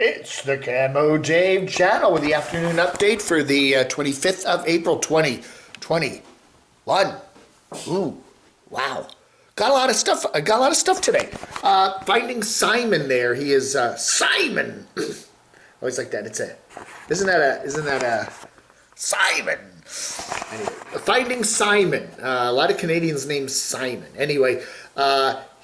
It's the Camo Dave channel with the afternoon update for the 25th of April 2021. Ooh, wow. Got a lot of stuff. I got a lot of stuff today. Finding Simon there. He is Simon. Always like that. Isn't that a Simon? Anyway, Finding Simon. A lot of Canadians named Simon. Anyway,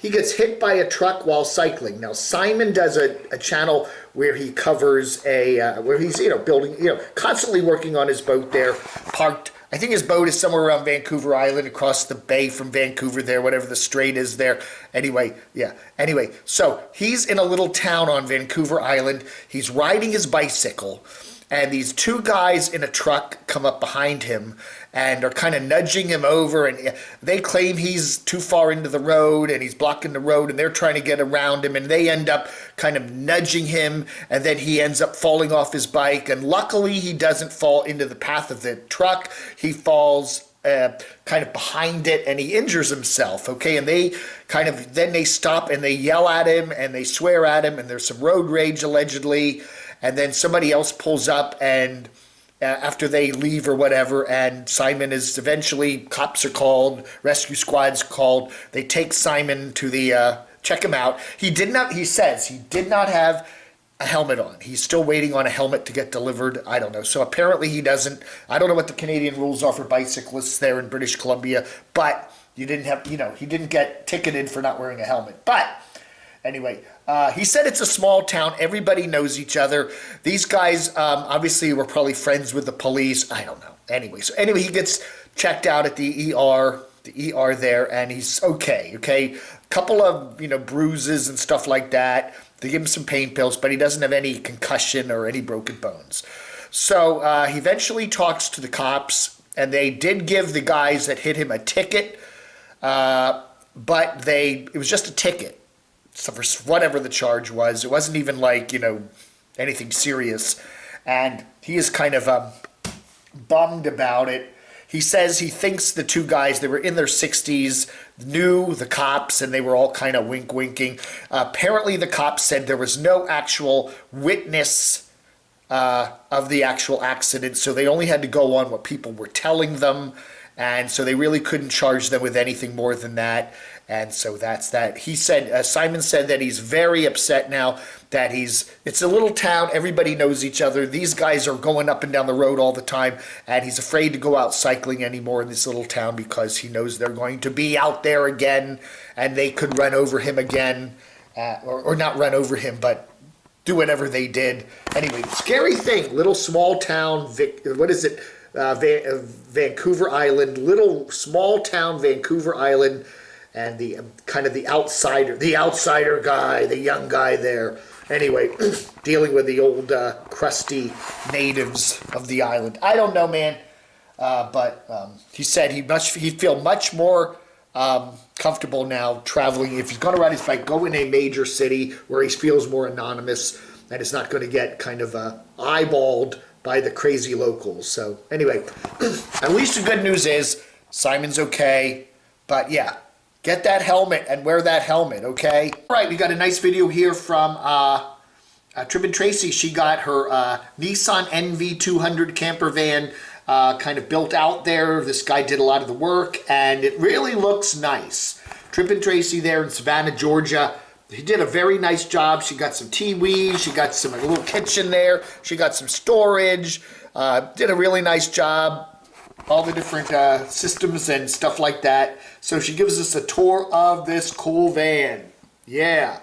he gets hit by a truck while cycling. Now, Simon does a channel where he covers where he's, building, constantly working on his boat there, parked. I think his boat is somewhere around Vancouver Island, across the bay from Vancouver there, whatever the strait is there. Anyway, yeah. Anyway, so he's in a little town on Vancouver Island. He's riding his bicycle, and these two guys in a truck come up behind him and are kind of nudging him over, and they claim he's too far into the road and he's blocking the road, and they're trying to get around him, and they end up kind of nudging him, and then he ends up falling off his bike, and luckily he doesn't fall into the path of the truck. He falls kind of behind it, and he injures himself, okay? And they then they stop and they yell at him and they swear at him, and there's some road rage allegedly, and then somebody else pulls up and after they leave or whatever, and Simon is eventually, cops are called, rescue squad's called. They take Simon to the, check him out. He says he did not have a helmet on. He's still waiting on a helmet to get delivered. I don't know. So apparently he doesn't. I don't know what the Canadian rules are for bicyclists there in British Columbia, but you didn't have, he didn't get ticketed for not wearing a helmet. But anyway, he said it's a small town. Everybody knows each other. These guys obviously were probably friends with the police. I don't know. Anyway, he gets checked out at the ER there, and he's okay. Okay, couple of bruises and stuff like that. They give him some pain pills, but he doesn't have any concussion or any broken bones. So he eventually talks to the cops, and they did give the guys that hit him a ticket, but it was just a ticket. So for whatever the charge was, it wasn't even like, anything serious. And he is kind of bummed about it. He says he thinks the two guys, they were in their 60s, knew the cops, and they were all kind of winking. Apparently the cops said there was no actual witness of the actual accident, so they only had to go on what people were telling them. And so they really couldn't charge them with anything more than that. And so that's that. He said, Simon said that he's very upset now that it's a little town. Everybody knows each other. These guys are going up and down the road all the time. And he's afraid to go out cycling anymore in this little town because he knows they're going to be out there again and they could run over him again. Or not run over him, but do whatever they did. Anyway, scary thing. Little small town, Vancouver Island, little small town Vancouver Island, and the kind of the outsider guy, the young guy there. Anyway, dealing with the old crusty natives of the island. I don't know, man, but he said he'd feel much more comfortable now traveling. If he's going to ride his bike, go in a major city where he feels more anonymous and is not going to get kind of eyeballed by the crazy locals. So anyway, at least the good news is Simon's okay. But yeah, get that helmet and wear that helmet, okay? All right, we got a nice video here from Trippin Traci. She got her Nissan NV200 camper van kind of built out there. This guy did a lot of the work, and it really looks nice. Trippin Traci there in Savannah, Georgia. He did a very nice job. She got some TV, she got a little kitchen there, she got some storage, did a really nice job, all the different systems and stuff like that. So she gives us a tour of this cool van. Yeah.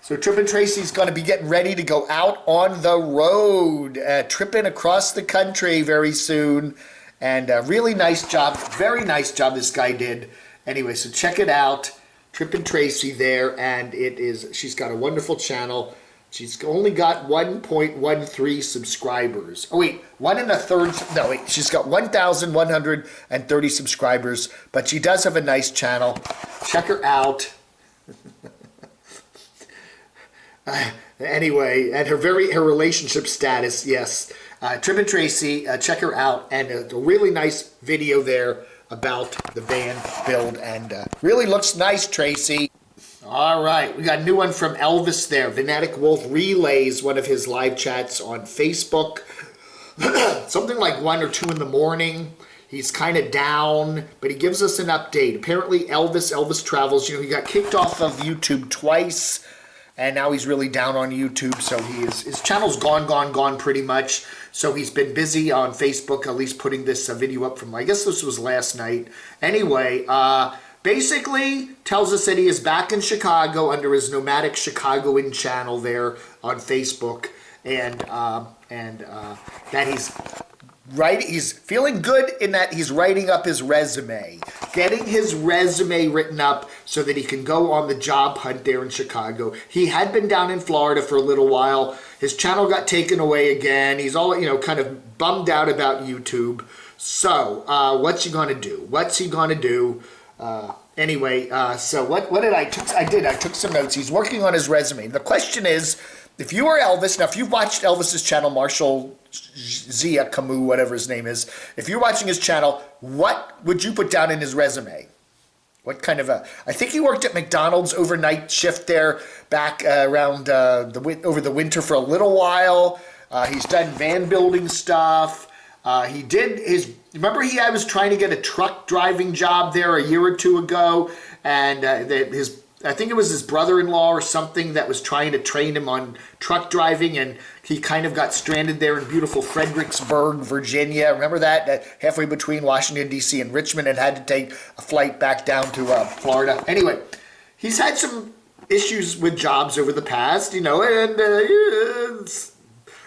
So Trippin Traci's going to be getting ready to go out on the road, tripping across the country very soon. And a really nice job, very nice job this guy did. Anyway, so check it out. Trippin Traci there, and she's got a wonderful channel. She's only got 1.13 subscribers. Oh wait, she's got 1,130 subscribers, but she does have a nice channel. Check her out. Anyway, and her relationship status, yes. Trippin Traci, check her out, and a really nice video there about the van build, and really looks nice, Tracy. All right, we got a new one from Elvis there. Venetic Wolf relays one of his live chats on Facebook. Something like 1 or 2 in the morning. He's kind of down, but he gives us an update. Apparently Elvis Travels, he got kicked off of YouTube twice, and now he's really down on YouTube, so his channel's gone pretty much. So he's been busy on Facebook, at least putting this video up from, I guess this was last night. Anyway, basically tells us that he is back in Chicago under his Nomadic Chicagoan channel there on Facebook, and that he's feeling good in that he's writing up his resume, getting his resume written up so that he can go on the job hunt there in Chicago. He had been down in Florida for a little while. His channel got taken away again. He's all, kind of bummed out about YouTube. So, what's he going to do? Anyway, so what did I took some notes. He's working on his resume. The question is, if you are Elvis, now if you've watched Elvis's channel, Marshall Zia Camo, whatever his name is, if you're watching his channel, what would you put down in his resume? What kind of I think he worked at McDonald's overnight shift there back around over the winter for a little while. He's done van building stuff. He did remember I was trying to get a truck driving job there a year or 2 ago, and I think it was his brother-in-law or something that was trying to train him on truck driving, and he kind of got stranded there in beautiful Fredericksburg, Virginia. Remember that? Halfway between Washington, D.C. and Richmond, and had to take a flight back down to Florida. Anyway, he's had some issues with jobs over the past, and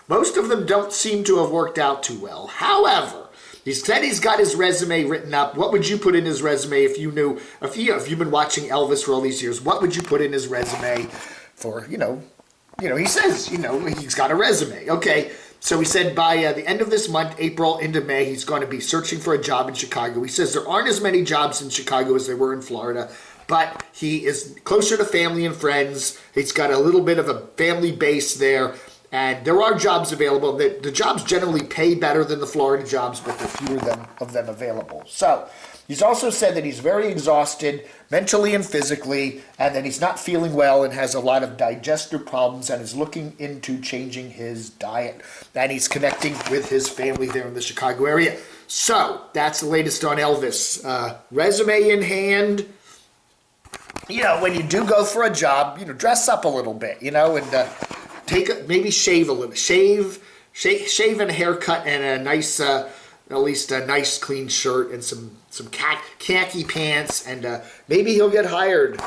most of them don't seem to have worked out too well. However, he said he's got his resume written up. What would you put in his resume if you've been watching Elvis for all these years? What would you put in his resume for, he says, he's got a resume. Okay, so he said by the end of this month, April into May, he's going to be searching for a job in Chicago. He says there aren't as many jobs in Chicago as there were in Florida, but he is closer to family and friends. He's got a little bit of a family base there. And there are jobs available. The jobs generally pay better than the Florida jobs, but there are fewer of them available. So he's also said that he's very exhausted mentally and physically, and that he's not feeling well and has a lot of digestive problems and is looking into changing his diet. And he's connecting with his family there in the Chicago area. So that's the latest on Elvis. Resume in hand. When you do go for a job, dress up a little bit, and maybe shave a little, shave and a haircut and a nice, at least a nice clean shirt and some khaki pants, and maybe he'll get hired.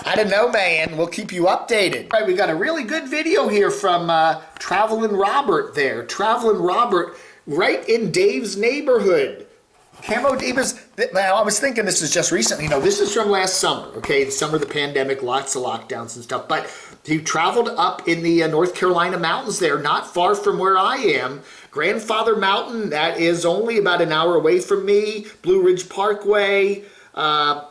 I don't know, man. We'll keep you updated. All right, we got a really good video here from Travelin' Robert there. Travelin' Robert, right in Dave's neighborhood. Camo Divas, I was thinking this is just recently. This is from last summer, okay? The summer of the pandemic, lots of lockdowns and stuff. But he traveled up in the North Carolina mountains there, not far from where I am. Grandfather Mountain, that is only about an hour away from me. Blue Ridge Parkway.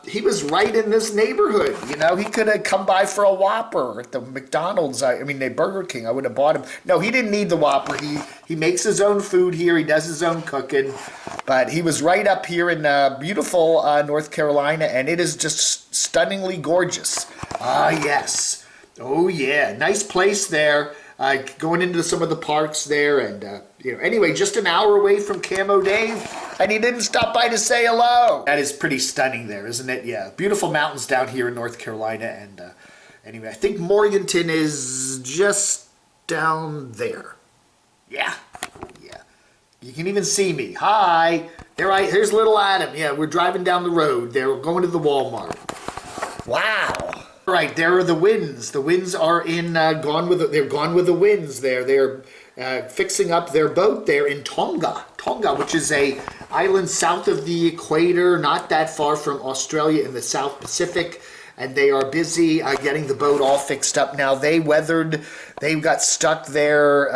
He was right in this neighborhood. He could have come by for a Whopper at the McDonald's. The Burger King. I would have bought him. No, he didn't need the Whopper. He makes his own food here. He does his own cooking. But he was right up here in beautiful North Carolina, and it is just stunningly gorgeous. Ah, yes. Oh, yeah. Nice place there. Going into some of the parks there, and anyway, just an hour away from Camo Dave, and he didn't stop by to say hello. That is pretty stunning there, isn't it? Yeah, beautiful mountains down here in North Carolina, and anyway, I think Morganton is just down there. Yeah. You can even see me. Hi. Here's little Adam. Yeah, we're driving down the road there. We're going to the Walmart. Wow. All right, there are the winds. The winds are in gone with the winds there. They're fixing up their boat there in Tonga, which is a island south of the equator, not that far from Australia in the South Pacific. And they are busy getting the boat all fixed up now. They got stuck there,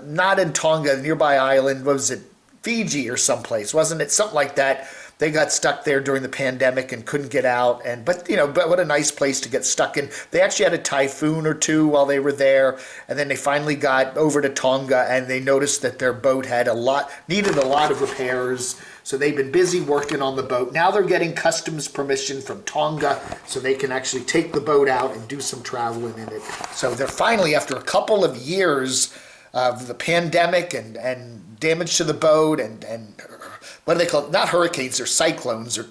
not in Tonga, a nearby island. What was it? Fiji or someplace, wasn't it? Something like that. they got stuck there during the pandemic and couldn't get out. But what a nice place to get stuck in. They actually had a typhoon or two while they were there, and then they finally got over to Tonga, and they noticed that their boat needed a lot of repairs. So they've been busy working on the boat. Now they're getting customs permission from Tonga so they can actually take the boat out and do some traveling in it. So they're finally, after a couple of years of the pandemic and damage to the boat and what do they call it? Not hurricanes, they're cyclones or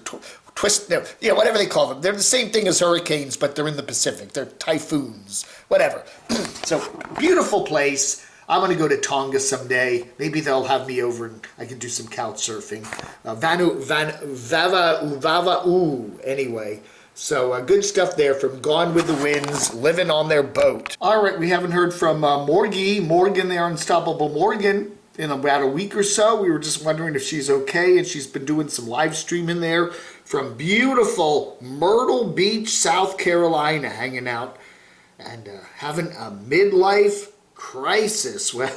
whatever they call them. They're the same thing as hurricanes, but they're in the Pacific. They're typhoons, whatever. So beautiful place. I'm going to go to Tonga someday. Maybe they'll have me over and I can do some couch surfing. Anyway, so good stuff there from Gone with the Winds, living on their boat. All right, we haven't heard from Morgy Morgan there, Unstoppable Morgan, in about a week or so. We were just wondering if she's okay, and she's been doing some live streaming there from beautiful Myrtle Beach, South Carolina, hanging out and having a midlife crisis. Well,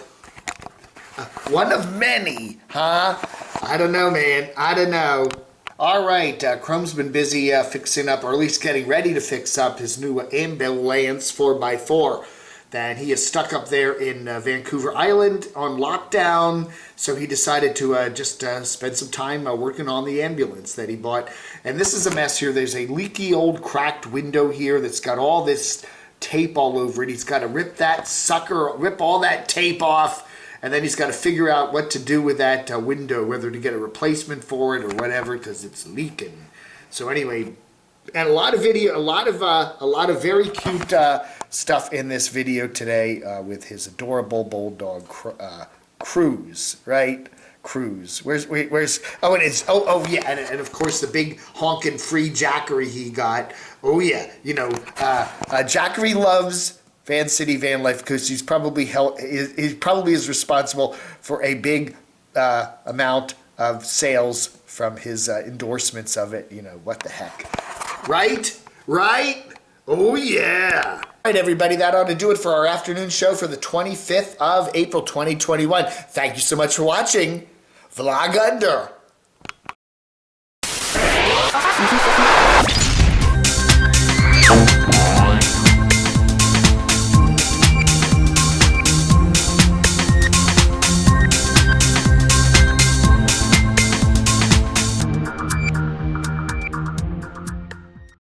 one of many, huh? I don't know, man. I don't know. All right, Chrome's been busy fixing up, or at least getting ready to fix up his new ambulance 4x4 that he is stuck up there in Vancouver Island on lockdown. So he decided to just spend some time working on the ambulance that he bought. And this is a mess here. There's a leaky old cracked window here that's got all this tape all over it. He's got to rip all that tape off, and then he's got to figure out what to do with that window, whether to get a replacement for it or whatever, because it's leaking. So anyway, and a lot of very cute stuff in this video today with his adorable bulldog Cruz, right? Cruz. Where's oh, and it's yeah, and of course the big honkin' free Jackery he got. Oh yeah, Jackery loves Van City Van Life because he probably is responsible for a big amount of sales from his endorsements of it. What the heck, right? Oh yeah. All right, everybody, that ought to do it for our afternoon show for the 25th of April, 2021. Thank you so much for watching. Vlog under.